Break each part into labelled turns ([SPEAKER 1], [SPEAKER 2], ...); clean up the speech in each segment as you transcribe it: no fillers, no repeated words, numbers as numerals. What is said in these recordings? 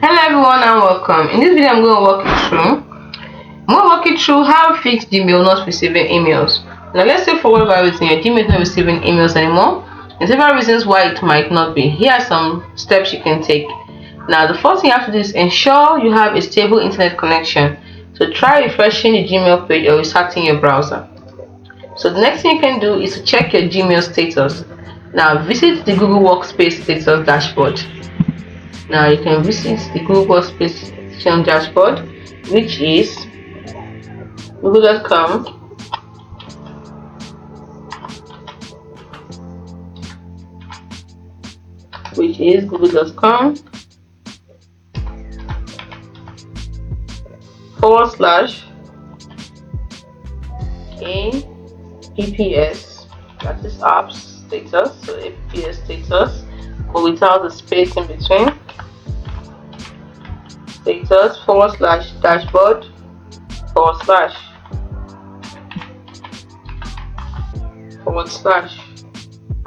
[SPEAKER 1] Hello everyone and welcome. In this video I'm going to walk you through how to fix Gmail not receiving emails. Now let's say for whatever reason your Gmail is not receiving emails anymore. There's several reasons why it might not be. Here are some steps you can take. Now the first thing you have to do is ensure you have a stable internet connection. So try refreshing the Gmail page or restarting your browser. So the next thing you can do is to check your Gmail status. Now visit the Google Workspace status dashboard. Now you can visit the Google Workspace dashboard, which is google.com /apps, that is apps status, so apps status, but without the space in between. Status /dashboard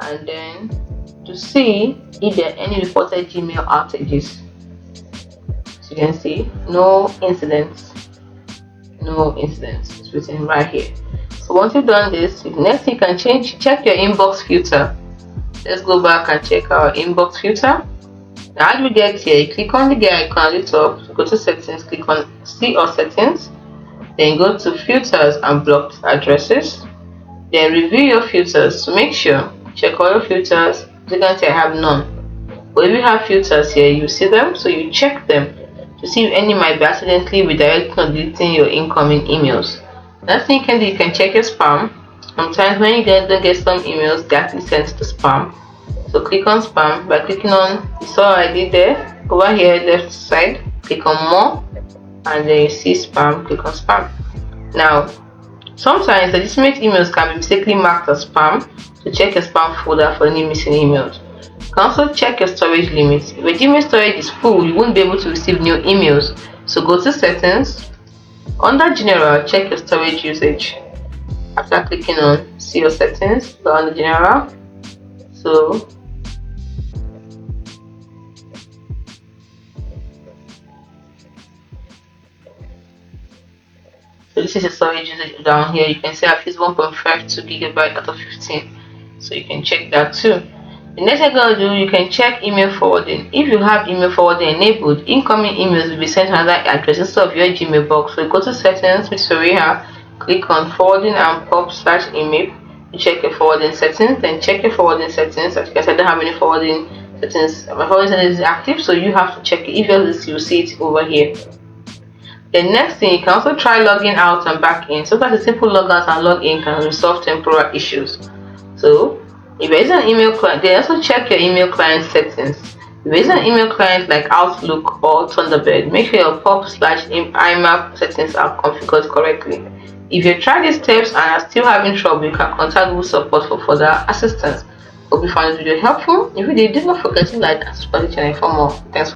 [SPEAKER 1] / and then to see if there are any reported Gmail outages. So you can see no incidents, it's written right here. So once you've done this, next you can check your inbox filter. Let's go back and check our inbox filter. Now how do we get here? You click on the gear icon at the top, go to settings, click on see all settings, then go to filters and blocked addresses, then review your filters. So make sure check all your filters. You can say I have none, but if you have filters here, you see them, so you check them to see if any might be accidentally redirecting or deleting your incoming emails. Next thing you can do, you can check your spam. Sometimes when you don't get some emails, they actually sent to spam. So click on spam by clicking on, you saw I did there, over here left side, click on more, and then you see spam, click on spam. Now sometimes legitimate emails can be mistakenly marked as spam, so check your spam folder for any missing emails. You can also check your storage limits. If your Gmail storage is full, you won't be able to receive new emails, so go to settings, under general, check your storage usage. After clicking on see your settings, go on the general. So this is the storage usage down here. You can see I've used 1.52 gigabyte out of 15, so you can check that too. The next thing you're going to do, you can check email forwarding. If you have email forwarding enabled, incoming emails will be sent to another address instead of your Gmail box. So go to settings, which we have, click on forwarding and pop/email. You check your forwarding settings, then check your forwarding settings. As you can see, I don't have any forwarding settings. My forwarding settings is active, so you have to check it. If yours, you'll see it over here. The next thing, you can also try logging out and back in. Sometimes a simple log out and log in can resolve temporary issues. So if there is an email client, then also check your email client settings. If there is an email client like Outlook or Thunderbird, make sure your pop/IMAP settings are configured correctly. If you try these steps and are still having trouble, you can contact Google support for further assistance. Hope you found this video helpful. If you did, do not forget to like and subscribe to the channel for more. Thanks.